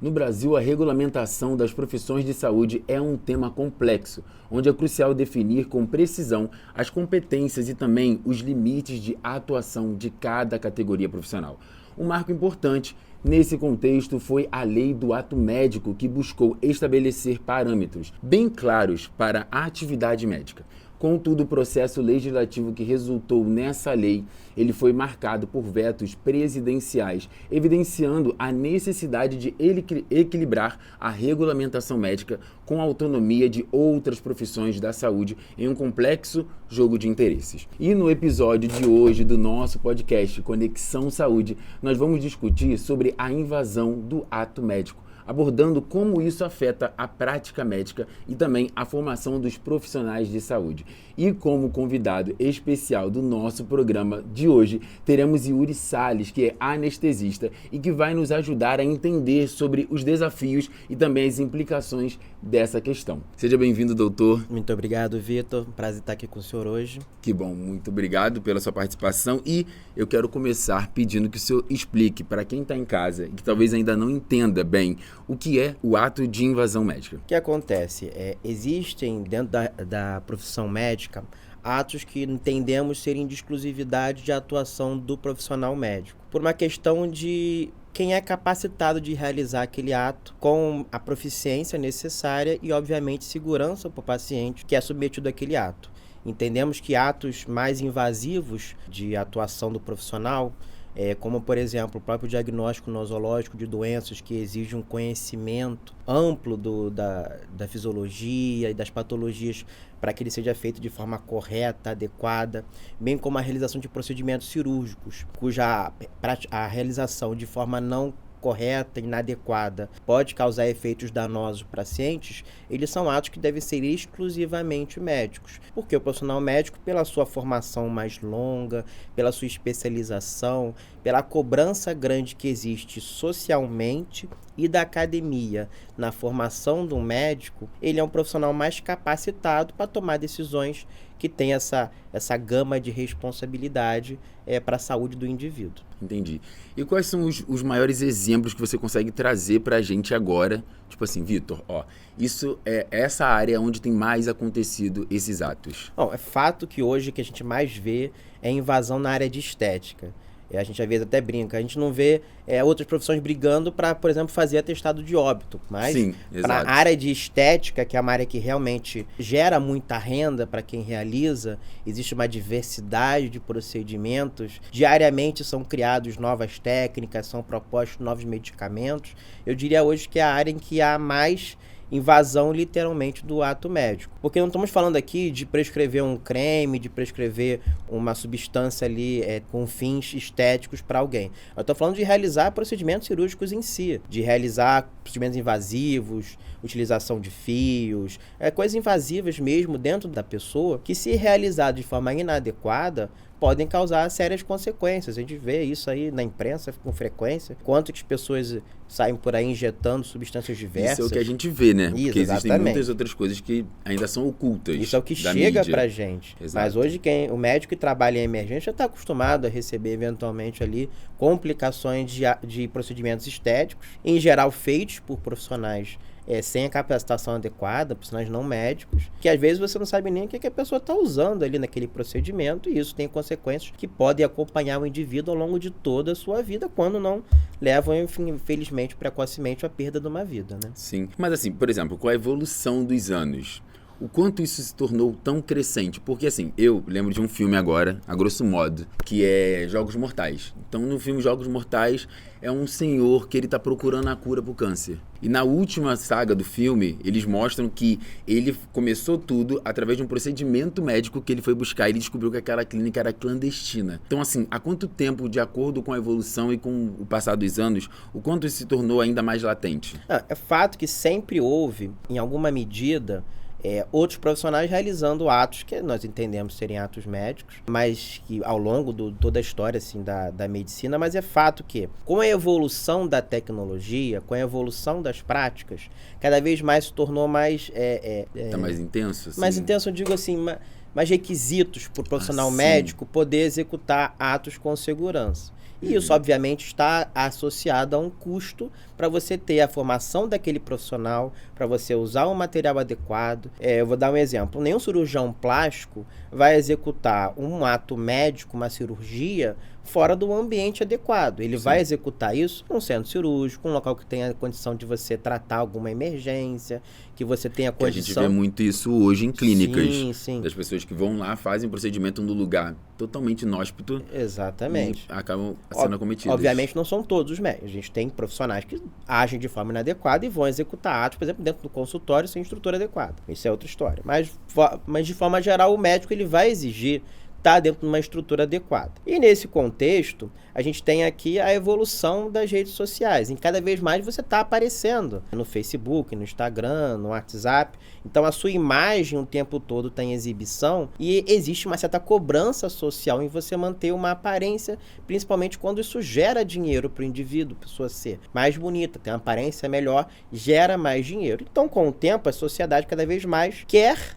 No Brasil, a regulamentação das profissões de saúde é um tema complexo, onde é crucial definir com precisão as competências e também os limites de atuação de cada categoria profissional. Um marco importante nesse contexto foi a Lei do Ato Médico, que buscou estabelecer parâmetros bem claros para a atividade médica. Contudo, o processo legislativo que resultou nessa lei, ele foi marcado por vetos presidenciais, evidenciando a necessidade de equilibrar a regulamentação médica com a autonomia de outras profissões da saúde em um complexo jogo de interesses. E no episódio de hoje do nosso podcast Conexão Saúde, nós vamos discutir sobre a invasão do ato médico, abordando como isso afeta a prática médica e também a formação dos profissionais de saúde. E como convidado especial do nosso programa de hoje, teremos Yuri Salles, que é anestesista e que vai nos ajudar a entender sobre os desafios e também as implicações dessa questão. Seja bem-vindo, doutor. Muito obrigado, Vitor. Prazer estar aqui com o senhor hoje. Que bom, muito obrigado pela sua participação e eu quero começar pedindo que o senhor explique para quem está em casa e que talvez ainda não entenda bem o que é o ato de invasão médica. O que acontece? Existem dentro da profissão médica atos que entendemos serem de exclusividade de atuação do profissional médico, por uma questão de quem é capacitado de realizar aquele ato com a proficiência necessária e, obviamente, segurança para o paciente que é submetido àquele ato. Entendemos que atos mais invasivos de atuação do profissional, como, por exemplo, o próprio diagnóstico nosológico de doenças que exige um conhecimento amplo da fisiologia e das patologias para que ele seja feito de forma correta, adequada, bem como a realização de procedimentos cirúrgicos, cuja a realização de forma não correta, inadequada, pode causar efeitos danosos para pacientes, eles são atos que devem ser exclusivamente médicos, porque o profissional médico, pela sua formação mais longa, pela sua especialização, pela cobrança grande que existe socialmente e da academia na formação de um médico, ele é um profissional mais capacitado para tomar decisões que tem essa gama de responsabilidade para a saúde do indivíduo. Entendi. E quais são os maiores exemplos que você consegue trazer para a gente agora? Tipo assim, Vitor, isso é essa área onde tem mais acontecido esses atos. Bom, é fato que hoje o que a gente mais vê é invasão na área de estética. A gente às vezes até brinca, a gente não vê outras profissões brigando para, por exemplo, fazer atestado de óbito, mas para a área de estética, que é uma área que realmente gera muita renda para quem realiza, existe uma diversidade de procedimentos, diariamente são criados novas técnicas, são propostos novos medicamentos. Eu diria hoje que é a área em que há mais invasão literalmente do ato médico. Porque não estamos falando aqui de prescrever um creme, de prescrever uma substância ali com fins estéticos para alguém. Eu estou falando de realizar procedimentos cirúrgicos em si, de realizar procedimentos invasivos, utilização de fios, coisas invasivas mesmo dentro da pessoa, que se realizado de forma inadequada, podem causar sérias consequências. A gente vê isso aí na imprensa com frequência. Quanto que as pessoas saem por aí injetando substâncias diversas. Isso é o que a gente vê, né? Isso, porque existem exatamente. Muitas outras coisas que ainda são ocultas. Isso é o que chega mídia. Pra gente. Exato. Mas hoje o médico que trabalha em emergência já está acostumado a receber eventualmente ali complicações de procedimentos estéticos, em geral feitos por profissionais sem a capacitação adequada, profissionais não médicos, que às vezes você não sabe nem o que a pessoa está usando ali naquele procedimento, e isso tem consequências que podem acompanhar o indivíduo ao longo de toda a sua vida, quando não levam, infelizmente, precocemente, à perda de uma vida, né? Sim, mas assim, por exemplo, com a evolução dos anos, o quanto isso se tornou tão crescente? Porque assim, eu lembro de um filme agora, a grosso modo, que é Jogos Mortais. Então no filme Jogos Mortais é um senhor que ele tá procurando a cura pro câncer. E na última saga do filme, eles mostram que ele começou tudo através de um procedimento médico que ele foi buscar. Ele descobriu que aquela clínica era clandestina. Então assim, há quanto tempo, de acordo com a evolução e com o passar dos anos, o quanto isso se tornou ainda mais latente? É fato que sempre houve, em alguma medida, outros profissionais realizando atos que nós entendemos serem atos médicos, mas que ao longo de toda a história assim, da medicina, mas é fato que com a evolução da tecnologia, com a evolução das práticas, cada vez mais se tornou mais... Tá mais intenso? Assim? Mais intenso, eu digo assim, mais requisitos para o profissional médico poder executar atos com segurança. E isso, obviamente, está associado a um custo para você ter a formação daquele profissional, para você usar um material adequado. Eu vou dar um exemplo. Nenhum cirurgião plástico vai executar um ato médico, uma cirurgia, fora do ambiente adequado. Ele vai executar isso num centro cirúrgico, um local que tenha condição de você tratar alguma emergência, que você tenha condição... Que a gente vê muito isso hoje em clínicas. Sim. Das pessoas que vão lá, fazem o procedimento no lugar totalmente inóspito. Exatamente. E acabam sendo acometidos. Obviamente não são todos os médicos. A gente tem profissionais que agem de forma inadequada e vão executar atos, por exemplo, dentro do consultório sem estrutura adequada. Isso é outra história. Mas de forma geral, o médico ele vai exigir estar dentro de uma estrutura adequada. E nesse contexto, a gente tem aqui a evolução das redes sociais. Em cada vez mais você está aparecendo no Facebook, no Instagram, no WhatsApp. Então a sua imagem o tempo todo está em exibição e existe uma certa cobrança social em você manter uma aparência, principalmente quando isso gera dinheiro para o indivíduo, pessoa ser mais bonita, ter uma aparência melhor, gera mais dinheiro. Então, com o tempo, a sociedade cada vez mais quer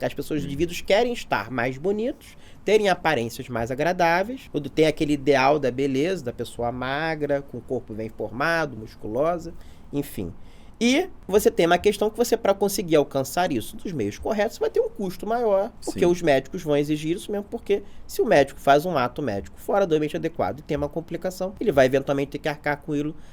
as pessoas, os indivíduos querem estar mais bonitos, terem aparências mais agradáveis, quando tem aquele ideal da beleza, da pessoa magra, com o corpo bem formado, musculosa, enfim. E você tem uma questão que você, para conseguir alcançar isso dos meios corretos, você vai ter um custo maior, porque os médicos vão exigir isso mesmo, porque se o médico faz um ato médico fora do ambiente adequado e tem uma complicação, ele vai eventualmente ter que arcar com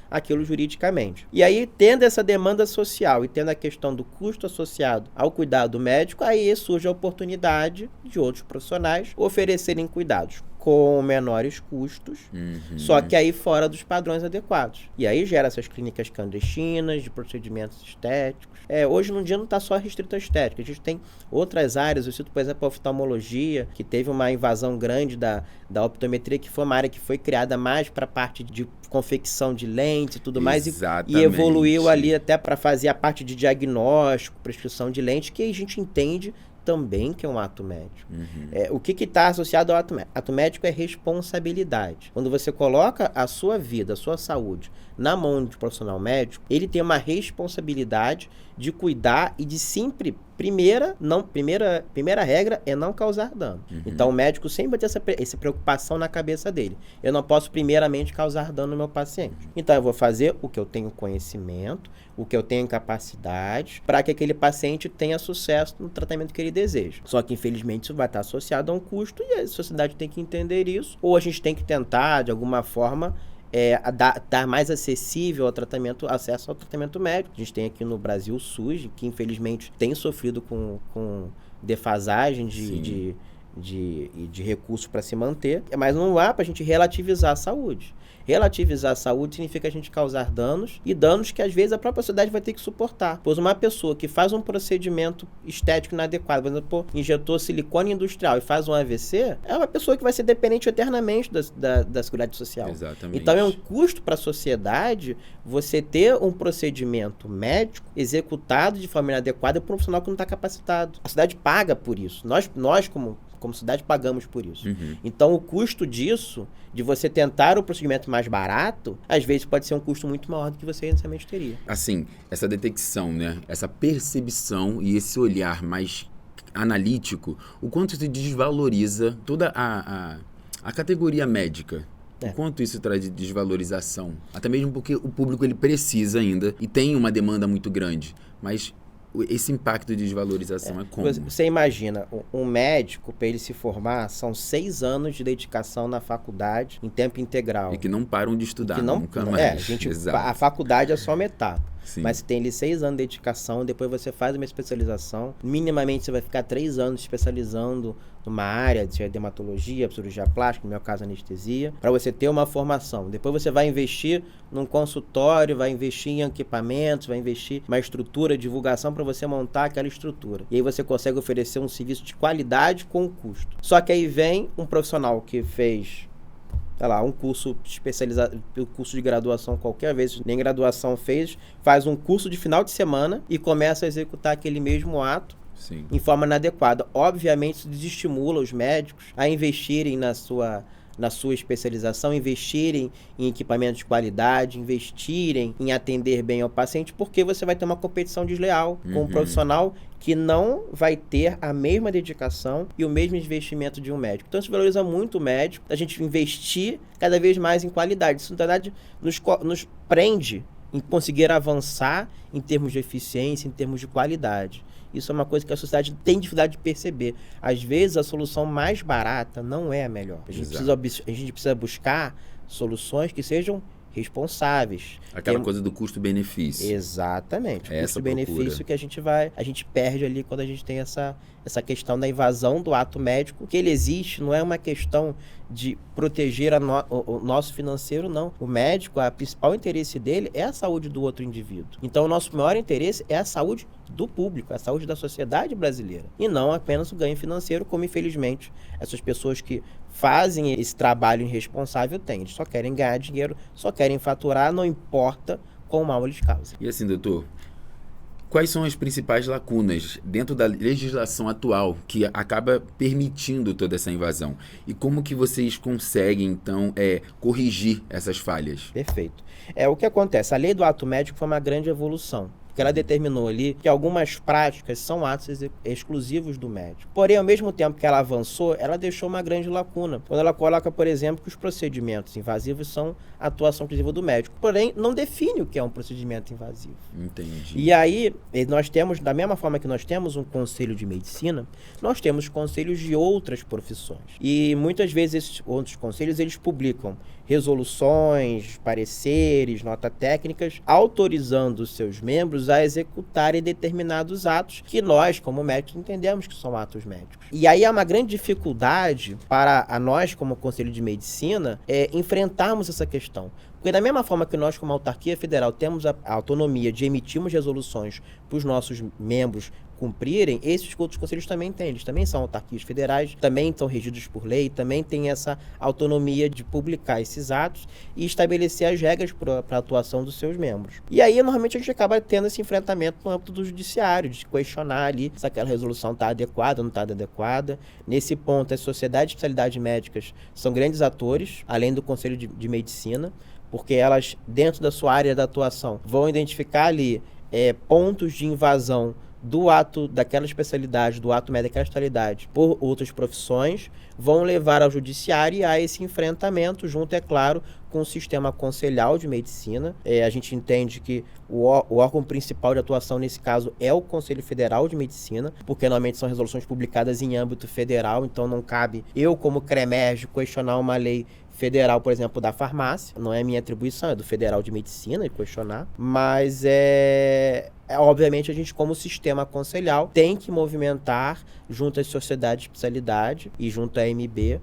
aquilo juridicamente. E aí, tendo essa demanda social e tendo a questão do custo associado ao cuidado médico, aí surge a oportunidade de outros profissionais oferecerem cuidados com menores custos, só que aí fora dos padrões adequados. E aí gera essas clínicas clandestinas, de procedimentos estéticos. Hoje no dia não está só restrito à estética, a gente tem outras áreas, eu cito, por exemplo, a oftalmologia, que teve uma invasão grande da optometria, que foi uma área que foi criada mais para a parte de confecção de lentes e tudo mais, e evoluiu ali até para fazer a parte de diagnóstico, prescrição de lentes, que a gente entende também que é um ato médico. O que está associado ao ato médico? Ato médico é responsabilidade. Quando você coloca a sua vida, a sua saúde na mão de um profissional médico, ele tem uma responsabilidade de cuidar e de sempre, primeira regra é não causar dano. Então o médico sempre vai ter essa preocupação na cabeça dele. Eu não posso primeiramente causar dano no meu paciente. Então eu vou fazer o que eu tenho conhecimento, o que eu tenho capacidade, para que aquele paciente tenha sucesso no tratamento que ele deseja. Só que infelizmente isso vai estar associado a um custo e a sociedade tem que entender isso, ou a gente tem que tentar de alguma forma dar mais acessível ao tratamento, acesso ao tratamento médico. A gente tem aqui no Brasil o SUS, que infelizmente tem sofrido com defasagem de recursos para se manter, mas não há para a gente relativizar a saúde. Relativizar a saúde significa a gente causar danos, e danos que às vezes a própria sociedade vai ter que suportar. Pois uma pessoa que faz um procedimento estético inadequado, por exemplo, injetou silicone industrial e faz um AVC, é uma pessoa que vai ser dependente eternamente da Seguridade Social. Exatamente. Então é um custo para a sociedade você ter um procedimento médico executado de forma inadequada por um profissional que não está capacitado. A sociedade paga por isso. Nós como sociedade pagamos por isso. Então o custo disso, de você tentar o procedimento mais barato, às vezes pode ser um custo muito maior do que você inicialmente teria. Assim, essa detecção, né? Essa percepção e esse olhar mais analítico, o quanto isso desvaloriza toda a categoria médica. O quanto isso traz de desvalorização. Até mesmo porque o público ele precisa ainda e tem uma demanda muito grande. Mas esse impacto de desvalorização é como? Você imagina, um médico, para ele se formar, são 6 anos de dedicação na faculdade, em tempo integral. E que não param de estudar, nunca mais. A faculdade é só uma etapa. Sim. Mas você tem ali 6 anos de dedicação, depois você faz uma especialização. Minimamente você vai ficar 3 anos especializando numa área de dermatologia, cirurgia plástica, no meu caso anestesia, para você ter uma formação. Depois você vai investir num consultório, vai investir em equipamentos, vai investir em uma estrutura, divulgação para você montar aquela estrutura. E aí você consegue oferecer um serviço de qualidade com custo. Só que aí vem um profissional que fez, sei lá, um curso especializado, um curso de graduação qualquer vez, nem graduação faz um curso de final de semana e começa a executar aquele mesmo ato em forma inadequada. Obviamente, isso desestimula os médicos a investirem na sua na sua especialização, investirem em equipamentos de qualidade, investirem em atender bem ao paciente, porque você vai ter uma competição desleal com um profissional que não vai ter a mesma dedicação e o mesmo investimento de um médico. Então, isso valoriza muito o médico, a gente investir cada vez mais em qualidade. Isso, na verdade, nos prende em conseguir avançar em termos de eficiência, em termos de qualidade. Isso é uma coisa que a sociedade tem dificuldade de perceber. Às vezes, a solução mais barata não é a melhor. A gente precisa buscar soluções que sejam responsáveis. Aquela coisa do custo-benefício. Exatamente. O custo-benefício que a gente perde ali quando a gente tem essa questão da invasão do ato médico, que ele existe, não é uma questão de proteger o nosso financeiro, não. O médico, o principal interesse dele é a saúde do outro indivíduo. Então, o nosso maior interesse é a saúde do público, a saúde da sociedade brasileira. E não apenas o ganho financeiro, como, infelizmente, essas pessoas que fazem esse trabalho irresponsável têm. Eles só querem ganhar dinheiro, só querem faturar, não importa quão mal eles causam. E assim, doutor, quais são as principais lacunas dentro da legislação atual que acaba permitindo toda essa invasão? E como que vocês conseguem, então, corrigir essas falhas? Perfeito. O que acontece? A lei do ato médico foi uma grande evolução, porque ela determinou ali que algumas práticas são atos exclusivos do médico. Porém, ao mesmo tempo que ela avançou, ela deixou uma grande lacuna. Quando ela coloca, por exemplo, que os procedimentos invasivos são atuação exclusiva do médico. Porém, não define o que é um procedimento invasivo. Entendi. E aí, nós temos, da mesma forma que nós temos um conselho de medicina, nós temos conselhos de outras profissões. E muitas vezes esses outros conselhos, eles publicam resoluções, pareceres, notas técnicas, autorizando os seus membros a executarem determinados atos que nós, como médicos, entendemos que são atos médicos. E aí há uma grande dificuldade para nós, como Conselho de Medicina, enfrentarmos essa questão. Porque da mesma forma que nós, como autarquia federal, temos a autonomia de emitirmos resoluções para os nossos membros cumprirem, esses outros conselhos também têm. Eles também são autarquias federais, também estão regidos por lei, também têm essa autonomia de publicar esses atos e estabelecer as regras para a atuação dos seus membros. E aí, normalmente, a gente acaba tendo esse enfrentamento no âmbito do judiciário, de questionar ali se aquela resolução está adequada ou não está adequada. Nesse ponto, as sociedades de especialidades médicas são grandes atores, além do Conselho de Medicina, porque elas, dentro da sua área de atuação, vão identificar ali pontos de invasão do ato daquela especialidade, do ato médico daquela especialidade, por outras profissões, vão levar ao judiciário e a esse enfrentamento, junto, é claro, com o sistema conselhal de medicina. A gente entende que o órgão principal de atuação nesse caso é o Conselho Federal de Medicina, porque normalmente são resoluções publicadas em âmbito federal, então não cabe eu, como CREMERG, questionar uma lei federal, por exemplo, da farmácia. Não é minha atribuição, é do Federal de Medicina de questionar, mas obviamente a gente, como sistema conselhal, tem que movimentar junto às sociedades de especialidade e junto à MB,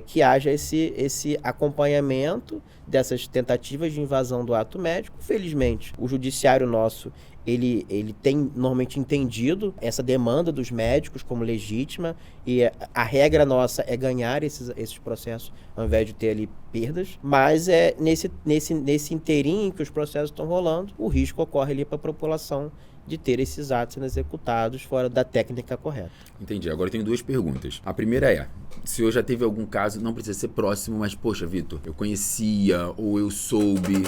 que haja esse acompanhamento dessas tentativas de invasão do ato médico. Felizmente, o judiciário nosso, ele tem normalmente entendido essa demanda dos médicos como legítima, e a regra nossa é ganhar esses processos ao invés de ter ali perdas, mas nesse inteirinho em que os processos estão rolando, o risco ocorre ali para a população de ter esses atos sendo executados fora da técnica correta. Entendi. Agora eu tenho duas perguntas. A primeira é, se o senhor já teve algum caso, não precisa ser próximo, mas, poxa, Vitor, eu conhecia ou eu soube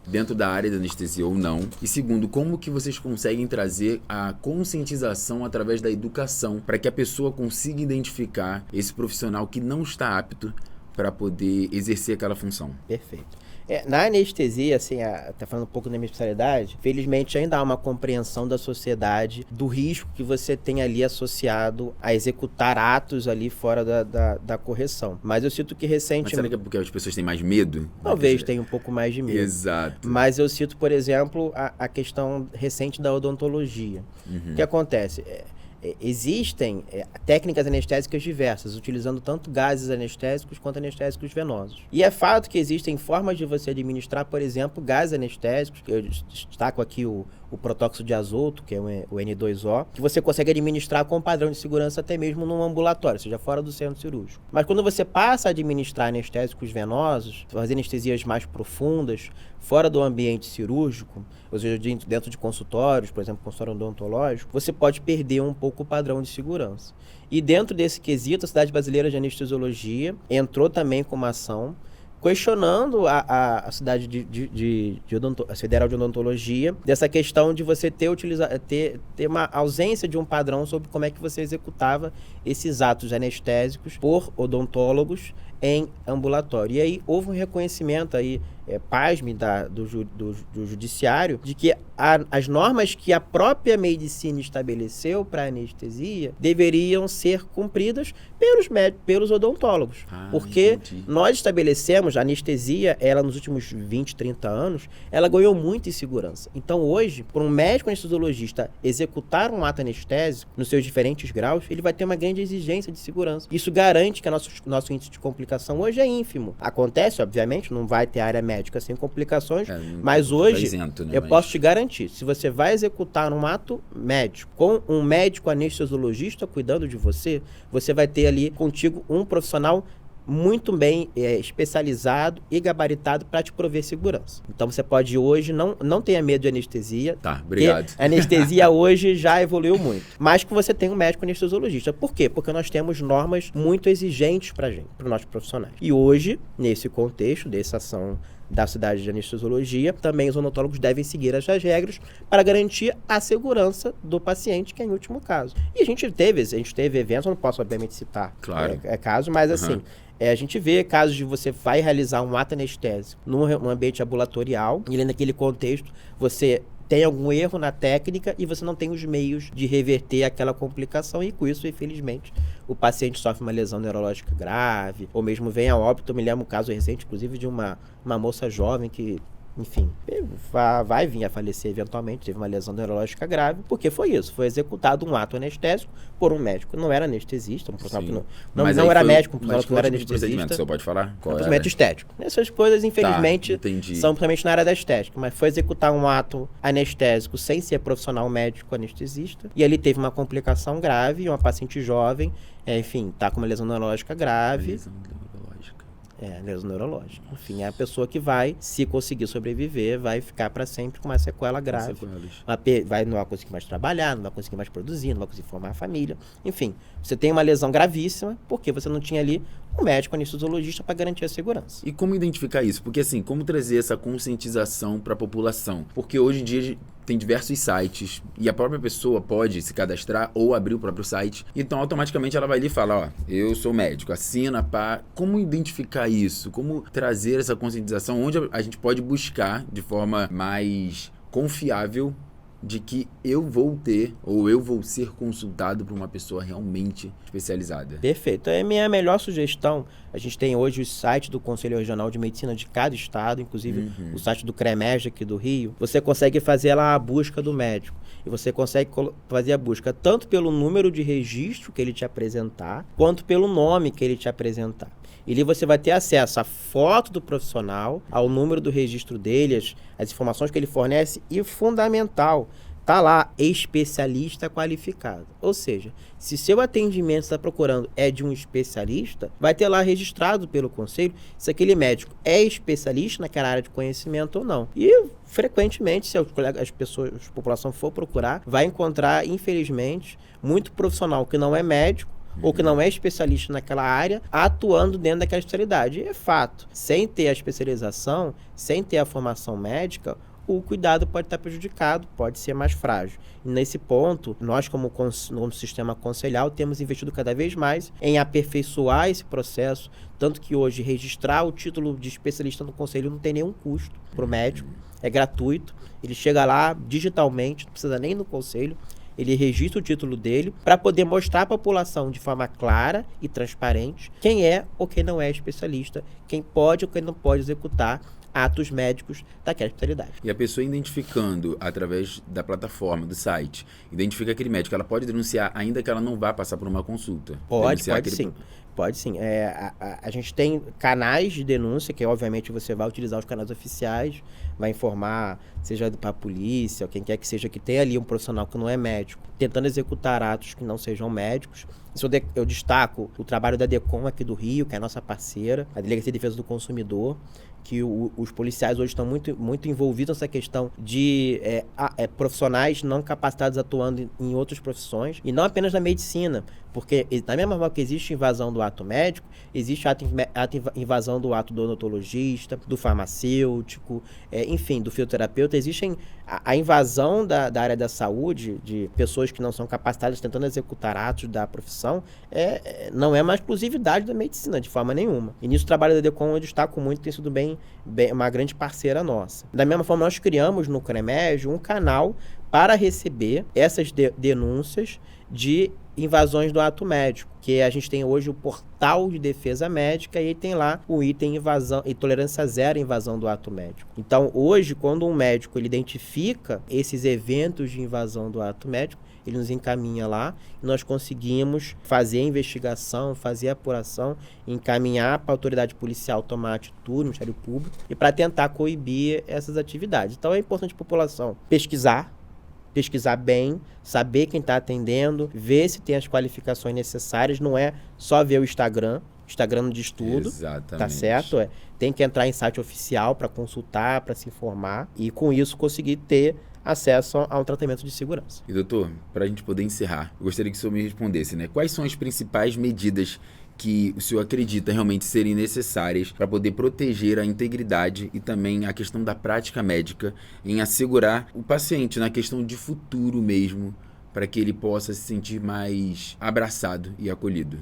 dentro da área da anestesia ou não. E segundo, como que vocês conseguem trazer a conscientização através da educação para que a pessoa consiga identificar esse profissional que não está apto para poder exercer aquela função? Perfeito. Na anestesia, assim, até falando um pouco da minha especialidade, felizmente ainda há uma compreensão da sociedade do risco que você tem ali associado a executar atos ali fora da correção. Mas eu sinto que recentemente... Mas será que é porque as pessoas têm mais medo? Talvez tenham um pouco mais de medo. Exato. Mas eu cito, por exemplo, a questão recente da odontologia. O que acontece? Existem técnicas anestésicas diversas, utilizando tanto gases anestésicos quanto anestésicos venosos. E é fato que existem formas de você administrar, por exemplo, gases anestésicos. Eu destaco aqui o o protóxido de azoto, que é o N2O, que você consegue administrar com padrão de segurança até mesmo num ambulatório, seja fora do centro cirúrgico. Mas quando você passa a administrar anestésicos venosos, fazer anestesias mais profundas, fora do ambiente cirúrgico, ou seja, dentro de consultórios, por exemplo, consultório odontológico, você pode perder um pouco o padrão de segurança. E dentro desse quesito, a Sociedade Brasileira de Anestesiologia entrou também com uma ação questionando a cidade a Federal de Odontologia dessa questão de você ter uma ausência de um padrão sobre como é que você executava esses atos anestésicos por odontólogos em ambulatório. E aí houve um reconhecimento aí, pasme do judiciário, de que as normas que a própria medicina estabeleceu para anestesia deveriam ser cumpridas pelos odontólogos. Porque nós estabelecemos a anestesia, ela nos últimos 20, 30 anos, ela ganhou muito em segurança. Então hoje, por um médico anestesiologista executar um ato anestésico nos seus diferentes graus, ele vai ter uma grande exigência de segurança. Isso garante que nosso índice de complicação hoje é ínfimo. Acontece, obviamente, não vai ter área médica sem complicações, mas hoje eu posso te garantir, se você vai executar um ato médico com um médico anestesiologista cuidando de você, você vai ter ali contigo um profissional muito bem especializado e gabaritado para te prover segurança. Então você pode hoje, não tenha medo de anestesia. Tá, obrigado. A anestesia hoje já evoluiu muito. Mas que você tem um médico anestesiologista. Por quê? Porque nós temos normas muito exigentes para os nossos profissionais. E hoje, nesse contexto dessa ação da Sociedade de Anestesiologia, também os odontólogos devem seguir essas regras para garantir a segurança do paciente, que é em último caso. E a gente teve eventos, eu não posso obviamente citar caso, mas assim, a gente vê casos de você vai realizar um ato anestésico num ambiente ambulatorial, e naquele contexto você tem algum erro na técnica e você não tem os meios de reverter aquela complicação, e com isso, infelizmente, o paciente sofre uma lesão neurológica grave, ou mesmo vem a óbito. Eu me lembro um caso recente, inclusive, de uma moça jovem que, enfim, vai vir a falecer eventualmente, teve uma lesão neurológica grave, porque foi isso, foi executado um ato anestésico por um médico, não era anestesista, um profissional que não era médico, um profissional que não era anestesista. Você pode falar? Procedimento estético. Essas coisas, infelizmente, são principalmente na área da estética, mas foi executar um ato anestésico sem ser profissional médico anestesista, e ali teve uma complicação grave, uma paciente jovem, enfim, está com uma lesão neurológica grave. Lesão neurológica. Enfim, é a pessoa que vai, se conseguir sobreviver, vai ficar para sempre com uma sequela grave. Não vai conseguir mais trabalhar, não vai conseguir mais produzir, não vai conseguir formar a família. Enfim, você tem uma lesão gravíssima porque você não tinha ali um médico anestesiologista para garantir a segurança. E como identificar isso? Porque assim, como trazer essa conscientização para a população? Porque hoje em dia tem diversos sites e a própria pessoa pode se cadastrar ou abrir o próprio site. Então, automaticamente ela vai ali e fala, eu sou médico, assina para... Como identificar isso? Como trazer essa conscientização? Onde a gente pode buscar de forma mais confiável de que eu vou ter ou eu vou ser consultado por uma pessoa realmente especializada? Perfeito. É a minha melhor sugestão. A gente tem hoje o site do Conselho Regional de Medicina de cada estado, inclusive o site do CREMERG aqui do Rio. Você consegue fazer lá a busca do médico. E você consegue fazer a busca tanto pelo número de registro que ele te apresentar, quanto pelo nome que ele te apresentar. E ali você vai ter acesso à foto do profissional, ao número do registro dele, as informações que ele fornece, e fundamental, tá lá, especialista qualificado. Ou seja, se seu atendimento está procurando é de um especialista, vai ter lá registrado pelo conselho se aquele médico é especialista naquela área de conhecimento ou não. E frequentemente, se a população for procurar, vai encontrar, infelizmente, muito profissional que não é médico ou que não é especialista naquela área, atuando dentro daquela especialidade. E é fato, sem ter a especialização, sem ter a formação médica, o cuidado pode estar prejudicado, pode ser mais frágil. E nesse ponto, nós como sistema conselhal temos investido cada vez mais em aperfeiçoar esse processo, tanto que hoje registrar o título de especialista no conselho não tem nenhum custo para o médico, é gratuito, ele chega lá digitalmente, não precisa nem no conselho, ele registra o título dele para poder mostrar à população de forma clara e transparente quem é ou quem não é especialista, quem pode ou quem não pode executar atos médicos daquela especialidade. E a pessoa identificando através da plataforma, do site, identifica aquele médico, ela pode denunciar ainda que ela não vá passar por uma consulta? Pode sim. Pode sim. A gente tem canais de denúncia, que obviamente você vai utilizar os canais oficiais, vai informar, seja para a polícia, ou quem quer que seja, que tenha ali um profissional que não é médico, tentando executar atos que não sejam médicos. Isso eu destaco o trabalho da DECOM aqui do Rio, que é a nossa parceira, a Delegacia de Defesa do Consumidor, que os policiais hoje estão muito envolvidos nessa questão de profissionais não capacitados atuando em outras profissões, e não apenas na medicina, porque da mesma forma que existe invasão do ato médico, existe invasão do ato do odontologista, do farmacêutico, enfim, do fisioterapeuta. Existem a invasão da área da saúde, de pessoas que não são capacitadas tentando executar atos da profissão, não é uma exclusividade da medicina, de forma nenhuma. E nisso o trabalho da DECOM eu destaco muito, tem sido bem uma grande parceira nossa. Da mesma forma, nós criamos no CREMEG um canal para receber essas denúncias de invasões do ato médico, que a gente tem hoje o portal de defesa médica, e aí tem lá o item invasão e tolerância zero à invasão do ato médico. Então, hoje, quando um médico ele identifica esses eventos de invasão do ato médico, ele nos encaminha lá e nós conseguimos fazer a investigação, fazer a apuração, encaminhar para a autoridade policial tomar atitude, Ministério Público, e para tentar coibir essas atividades. Então, é importante a população pesquisar bem, saber quem está atendendo, ver se tem as qualificações necessárias, não é só ver o Instagram não diz tudo. Exatamente. Tá certo? Tem que entrar em site oficial para consultar, para se informar, e com isso conseguir ter acesso a um tratamento de segurança. E doutor, para a gente poder encerrar, eu gostaria que o senhor me respondesse, né? Quais são as principais medidas que o senhor acredita realmente serem necessárias para poder proteger a integridade e também a questão da prática médica em assegurar o paciente na questão de futuro mesmo, para que ele possa se sentir mais abraçado e acolhido?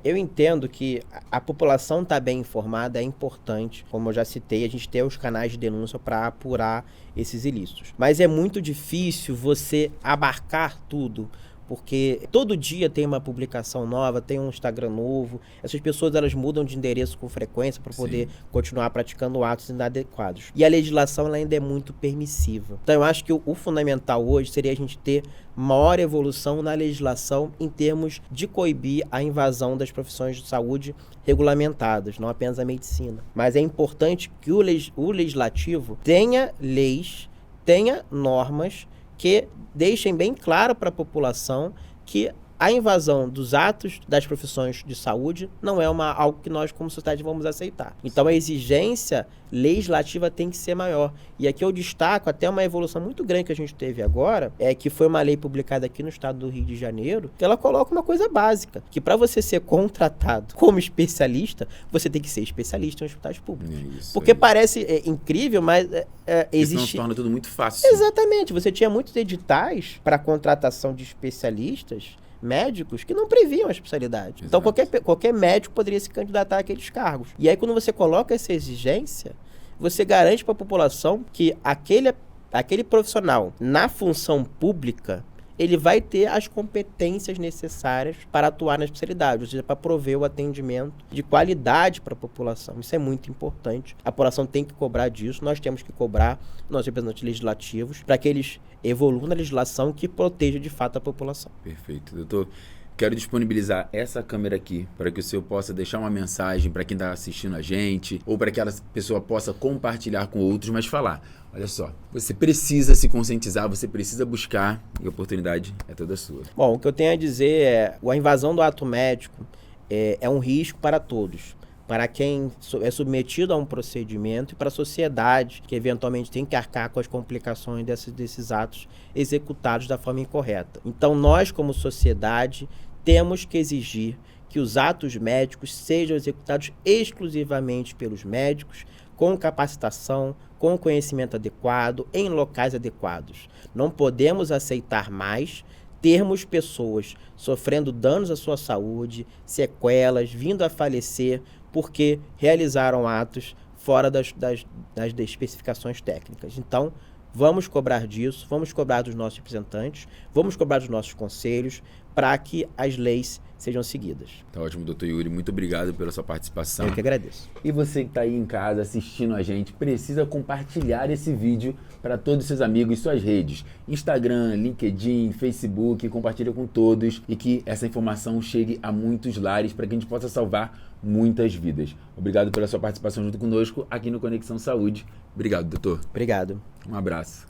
Eu entendo que a população estar bem informada é importante. Como eu já citei, a gente tem os canais de denúncia para apurar esses ilícitos. Mas é muito difícil você abarcar tudo, porque todo dia tem uma publicação nova, tem um Instagram novo. Essas pessoas elas mudam de endereço com frequência para poder continuar praticando atos inadequados. E a legislação ela ainda é muito permissiva. Então eu acho que o fundamental hoje seria a gente ter maior evolução na legislação em termos de coibir a invasão das profissões de saúde regulamentadas, não apenas a medicina. Mas é importante que o legislativo tenha leis, tenha normas que deixem bem claro para a população que a invasão dos atos das profissões de saúde não é algo que nós, como sociedade, vamos aceitar. Então, a exigência legislativa tem que ser maior. E aqui eu destaco até uma evolução muito grande que a gente teve agora, que foi uma lei publicada aqui no estado do Rio de Janeiro, que ela coloca uma coisa básica, que para você ser contratado como especialista, você tem que ser especialista em hospitais públicos. Porque parece incrível, mas existe... Isso não torna tudo muito fácil. Exatamente. Você tinha muitos editais para contratação de especialistas médicos que não previam a especialidade. Exato. Então, qualquer médico poderia se candidatar àqueles cargos. E aí, quando você coloca essa exigência, você garante para a população que aquele profissional, na função pública, ele vai ter as competências necessárias para atuar na especialidade, ou seja, para prover o atendimento de qualidade para a população. Isso é muito importante. A população tem que cobrar disso, nós temos que cobrar nossos representantes legislativos para que eles evoluam na legislação que proteja de fato a população. Perfeito. Doutor, quero disponibilizar essa câmera aqui para que o senhor possa deixar uma mensagem para quem está assistindo a gente, ou para que aquela pessoa possa compartilhar com outros, mas falar: olha só, você precisa se conscientizar, você precisa buscar, e a oportunidade é toda sua. Bom, o que eu tenho a dizer é: a invasão do ato médico é um risco para todos. Para quem é submetido a um procedimento e para a sociedade, que eventualmente tem que arcar com as complicações desses atos executados da forma incorreta. Então, nós, como sociedade, temos que exigir que os atos médicos sejam executados exclusivamente pelos médicos, com capacitação, com conhecimento adequado, em locais adequados. Não podemos aceitar mais termos pessoas sofrendo danos à sua saúde, sequelas, vindo a falecer, porque realizaram atos fora das especificações técnicas. Então, Vamos cobrar disso, vamos cobrar dos nossos representantes, vamos cobrar dos nossos conselhos, para que as leis sejam seguidas. Tá ótimo, doutor Yuri. Muito obrigado pela sua participação. Eu que agradeço. E você que está aí em casa assistindo a gente, precisa compartilhar esse vídeo para todos os seus amigos e suas redes. Instagram, LinkedIn, Facebook, compartilha com todos e que essa informação chegue a muitos lares para que a gente possa salvar muitas vidas. Obrigado pela sua participação junto conosco aqui no Conexão Saúde. Obrigado, doutor. Obrigado. Um abraço.